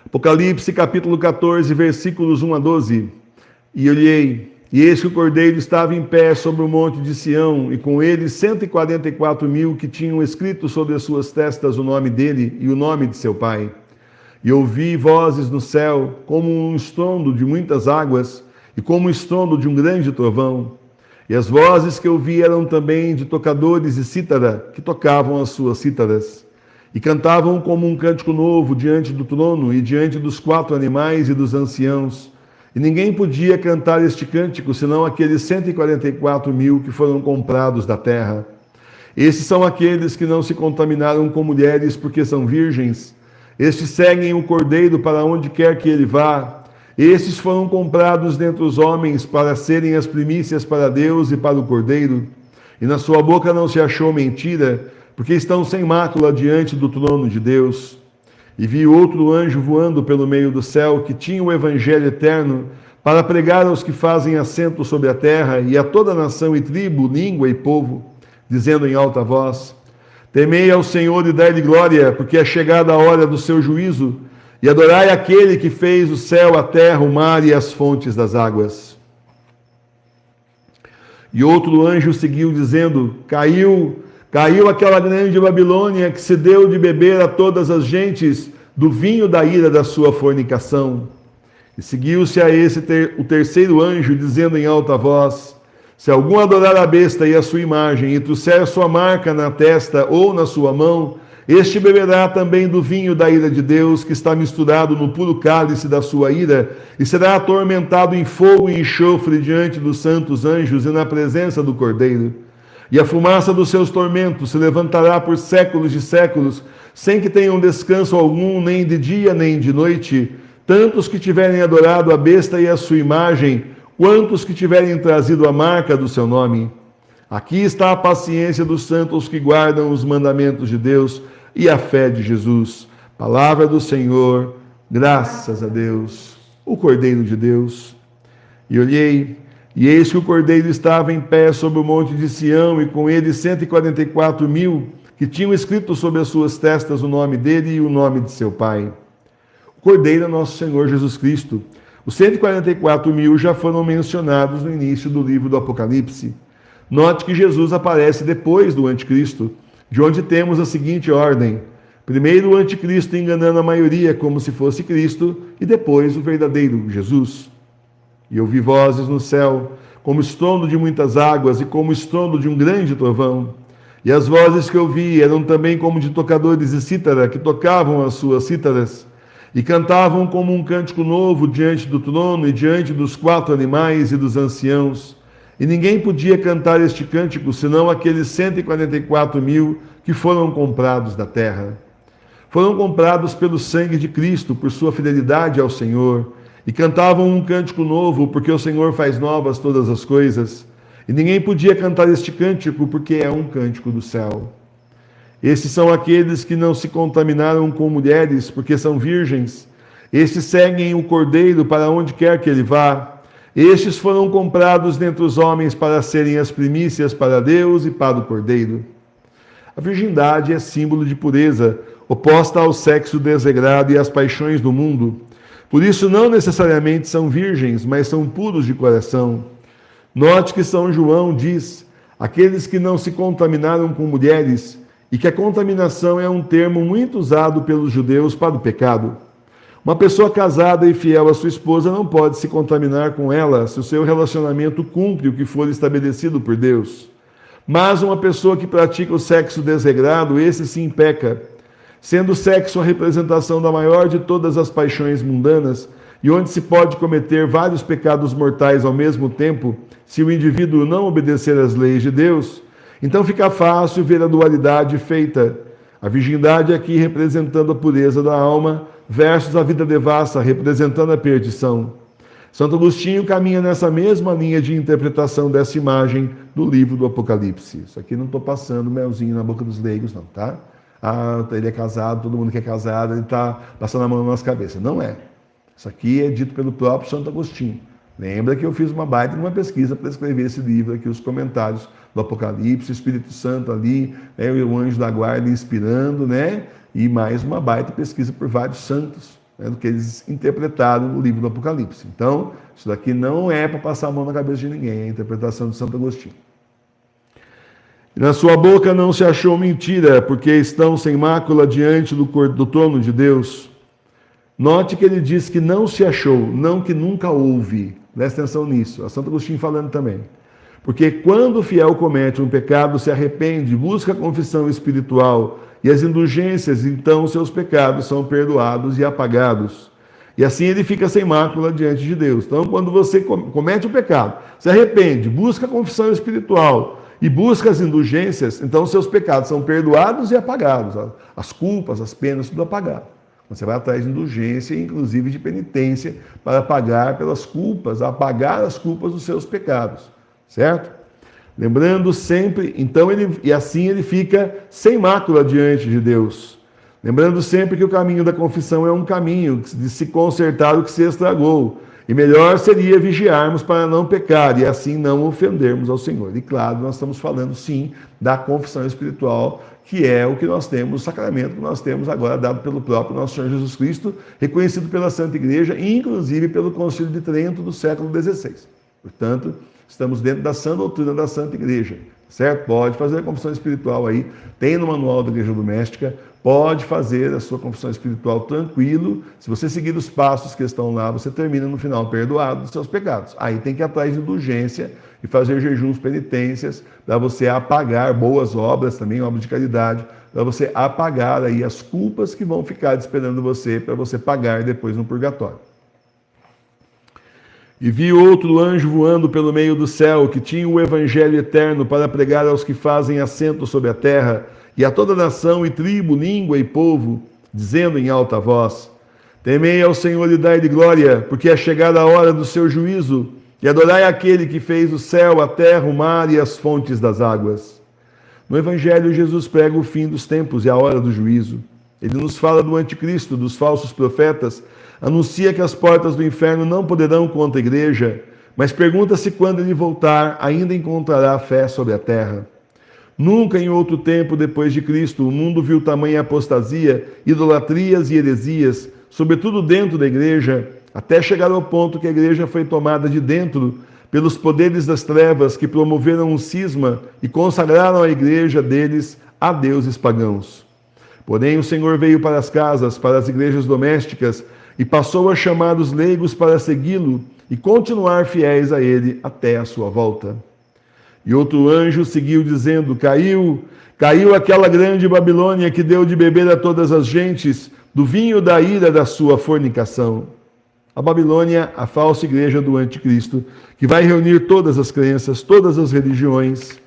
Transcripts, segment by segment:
Apocalipse capítulo 14, versículos 1 a 12. E olhei, e eis que o Cordeiro estava em pé sobre o monte de Sião, e com ele 144.000 que tinham escrito sobre as suas testas o nome dele e o nome de seu pai. E ouvi vozes no céu, como um estrondo de muitas águas, e como o estrondo de um grande trovão. E as vozes que eu vi eram também de tocadores de cítara, que tocavam as suas cítaras. E cantavam como um cântico novo diante do trono e diante dos 4 animais e dos anciãos. E ninguém podia cantar este cântico, senão aqueles 144.000 que foram comprados da terra. Esses são aqueles que não se contaminaram com mulheres, porque são virgens. Estes seguem o Cordeiro para onde quer que ele vá. Estes foram comprados dentre os homens para serem as primícias para Deus e para o Cordeiro. E na sua boca não se achou mentira, porque estão sem mácula diante do trono de Deus. E vi outro anjo voando pelo meio do céu, que tinha o evangelho eterno, para pregar aos que fazem assento sobre a terra, e a toda nação e tribo, língua e povo, dizendo em alta voz: Temei ao Senhor e dai-lhe glória, porque é chegada a hora do seu juízo, e adorai aquele que fez o céu, a terra, o mar e as fontes das águas. E outro anjo seguiu dizendo: Caiu aquela grande Babilônia que se deu de beber a todas as gentes do vinho da ira da sua fornicação. E seguiu-se a esse o terceiro anjo, dizendo em alta voz: Se algum adorar a besta e a sua imagem, e trouxer sua marca na testa ou na sua mão, este beberá também do vinho da ira de Deus, que está misturado no puro cálice da sua ira, e será atormentado em fogo e enxofre diante dos santos anjos e na presença do Cordeiro. E a fumaça dos seus tormentos se levantará por séculos de séculos, sem que tenham descanso algum, nem de dia nem de noite, tantos que tiverem adorado a besta e a sua imagem, quantos que tiverem trazido a marca do seu nome. Aqui está a paciência dos santos que guardam os mandamentos de Deus e a fé de Jesus. Palavra do Senhor, graças a Deus. O Cordeiro de Deus. E olhei, e eis que o Cordeiro estava em pé sobre o monte de Sião, e com ele 144.000 que tinham escrito sobre as suas testas o nome dele e o nome de seu pai. O Cordeiro é nosso Senhor Jesus Cristo. Os 144.000 já foram mencionados no início do livro do Apocalipse. Note que Jesus aparece depois do Anticristo, de onde temos a seguinte ordem: primeiro o Anticristo enganando a maioria como se fosse Cristo, e depois o verdadeiro Jesus. E eu vi vozes no céu, como estrondo de muitas águas e como estrondo de um grande trovão. E as vozes que eu vi eram também como de tocadores de cítara, que tocavam as suas cítaras, e cantavam como um cântico novo diante do trono e diante dos 4 animais e dos anciãos. E ninguém podia cantar este cântico, senão aqueles 144.000 que foram comprados da terra. Foram comprados pelo sangue de Cristo, por sua fidelidade ao Senhor, e cantavam um cântico novo, porque o Senhor faz novas todas as coisas. E ninguém podia cantar este cântico, porque é um cântico do céu. Esses são aqueles que não se contaminaram com mulheres, porque são virgens. Estes seguem o Cordeiro para onde quer que ele vá. Estes foram comprados dentre os homens para serem as primícias para Deus e para o Cordeiro. A virgindade é símbolo de pureza, oposta ao sexo desregrado e às paixões do mundo. Por isso, não necessariamente são virgens, mas são puros de coração. Note que São João diz: aqueles que não se contaminaram com mulheres, e que a contaminação é um termo muito usado pelos judeus para o pecado. Uma pessoa casada e fiel à sua esposa não pode se contaminar com ela se o seu relacionamento cumpre o que for estabelecido por Deus. Mas uma pessoa que pratica o sexo desregrado, esse sim peca, sendo o sexo a representação da maior de todas as paixões mundanas, e onde se pode cometer vários pecados mortais ao mesmo tempo, se o indivíduo não obedecer às leis de Deus. Então fica fácil ver a dualidade feita. A virgindade aqui representando a pureza da alma, versus a vida devassa representando a perdição. Santo Agostinho caminha nessa mesma linha de interpretação dessa imagem do livro do Apocalipse. Isso aqui não estou passando melzinho na boca dos leigos, não, tá? Ah, ele é casado, todo mundo que é casado, ele está passando a mão na nossa cabeça. Não é. Isso aqui é dito pelo próprio Santo Agostinho. Lembra que eu fiz uma baita de uma pesquisa para escrever esse livro aqui, os comentários do Apocalipse, o Espírito Santo ali, o anjo da guarda inspirando, né? E mais uma baita pesquisa por vários santos, né, do que eles interpretaram no livro do Apocalipse. Então, isso daqui não é para passar a mão na cabeça de ninguém, é a interpretação de Santo Agostinho. E na sua boca não se achou mentira, porque estão sem mácula diante do trono de Deus. Note que ele diz que não se achou, não que nunca houve. Presta atenção nisso. A Santo Agostinho falando também. Porque quando o fiel comete um pecado, se arrepende, busca a confissão espiritual e as indulgências, então seus pecados são perdoados e apagados. E assim ele fica sem mácula diante de Deus. Então, quando você comete um pecado, se arrepende, busca a confissão espiritual e busca as indulgências, então seus pecados são perdoados e apagados. As culpas, as penas, tudo apagado. Você vai atrás de indulgência, inclusive de penitência, para pagar pelas culpas, apagar as culpas dos seus pecados. Certo? Lembrando sempre, então, e assim ele fica sem mácula diante de Deus. Lembrando sempre que o caminho da confissão é um caminho de se consertar o que se estragou. E melhor seria vigiarmos para não pecar e assim não ofendermos ao Senhor. E claro, nós estamos falando sim da confissão espiritual, que é o que nós temos, o sacramento que nós temos agora dado pelo próprio nosso Senhor Jesus Cristo, reconhecido pela Santa Igreja, inclusive pelo Concílio de Trento do século XVI. Portanto, estamos dentro da sã doutrina da Santa Igreja, certo? Pode fazer a confissão espiritual aí, tem no manual da Igreja Doméstica, pode fazer a sua confissão espiritual tranquilo. Se você seguir os passos que estão lá, você termina no final perdoado dos seus pecados. Aí tem que ir atrás de indulgência e fazer jejuns, penitências, para você apagar boas obras também, obras de caridade, para você apagar aí as culpas que vão ficar esperando você, para você pagar depois no purgatório. E vi outro anjo voando pelo meio do céu, que tinha o evangelho eterno para pregar aos que fazem assento sobre a terra, e a toda nação e tribo, língua e povo, dizendo em alta voz: temei ao Senhor e dai-lhe glória, porque é chegada a hora do seu juízo, e adorai aquele que fez o céu, a terra, o mar e as fontes das águas. No evangelho, Jesus prega o fim dos tempos e a hora do juízo. Ele nos fala do anticristo, dos falsos profetas, anuncia que as portas do inferno não poderão contra a igreja, mas pergunta se quando ele voltar ainda encontrará fé sobre a terra. Nunca em outro tempo depois de Cristo o mundo viu tamanha apostasia, idolatrias e heresias, sobretudo dentro da igreja, até chegar ao ponto que a igreja foi tomada de dentro pelos poderes das trevas que promoveram um cisma e consagraram a igreja deles a deuses pagãos. Porém, o Senhor veio para as casas, para as igrejas domésticas, e passou a chamar os leigos para segui-lo e continuar fiéis a ele até a sua volta. E outro anjo seguiu dizendo: caiu aquela grande Babilônia que deu de beber a todas as gentes do vinho da ira da sua fornicação. A Babilônia, a falsa igreja do anticristo, que vai reunir todas as crenças, todas as religiões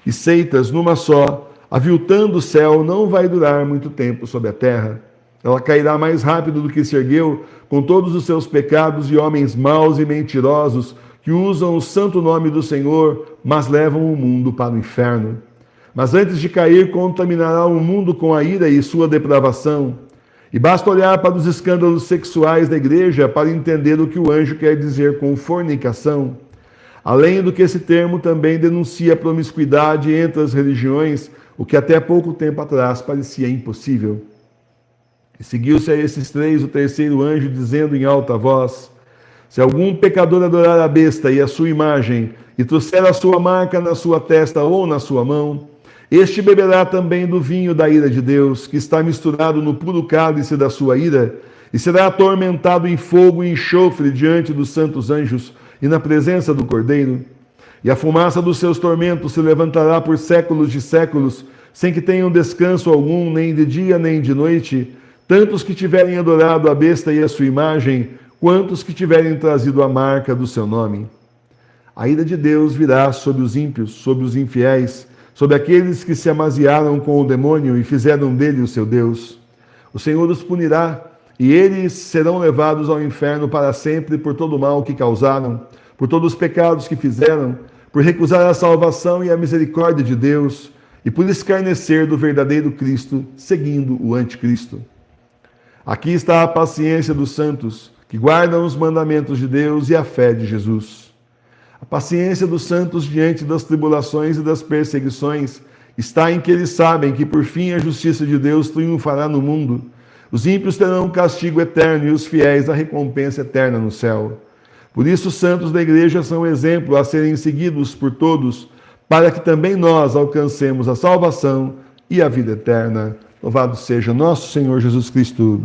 e seitas numa só, aviltando o céu, não vai durar muito tempo sobre a terra. Ela cairá mais rápido do que se ergueu, com todos os seus pecados e homens maus e mentirosos, que usam o santo nome do Senhor, mas levam o mundo para o inferno. Mas antes de cair, contaminará o mundo com a ira e sua depravação. E basta olhar para os escândalos sexuais da igreja para entender o que o anjo quer dizer com fornicação. Além do que esse termo também denuncia a promiscuidade entre as religiões, o que até pouco tempo atrás parecia impossível. E seguiu-se a esses três o terceiro anjo, dizendo em alta voz: se algum pecador adorar a besta e a sua imagem, e trouxer a sua marca na sua testa ou na sua mão, este beberá também do vinho da ira de Deus, que está misturado no puro cálice da sua ira, e será atormentado em fogo e enxofre diante dos santos anjos e na presença do Cordeiro. E a fumaça dos seus tormentos se levantará por séculos de séculos, sem que tenham descanso algum, nem de dia nem de noite, tantos que tiverem adorado a besta e a sua imagem, quantos que tiverem trazido a marca do seu nome. A ira de Deus virá sobre os ímpios, sobre os infiéis, sobre aqueles que se amaziaram com o demônio e fizeram dele o seu Deus. O Senhor os punirá, e eles serão levados ao inferno para sempre por todo o mal que causaram, por todos os pecados que fizeram, por recusar a salvação e a misericórdia de Deus, e por escarnecer do verdadeiro Cristo, seguindo o anticristo. Aqui está a paciência dos santos, que guardam os mandamentos de Deus e a fé de Jesus. A paciência dos santos diante das tribulações e das perseguições está em que eles sabem que por fim a justiça de Deus triunfará no mundo. Os ímpios terão um castigo eterno e os fiéis a recompensa eterna no céu. Por isso, os santos da igreja são um exemplo a serem seguidos por todos, para que também nós alcancemos a salvação e a vida eterna. Louvado seja nosso Senhor Jesus Cristo.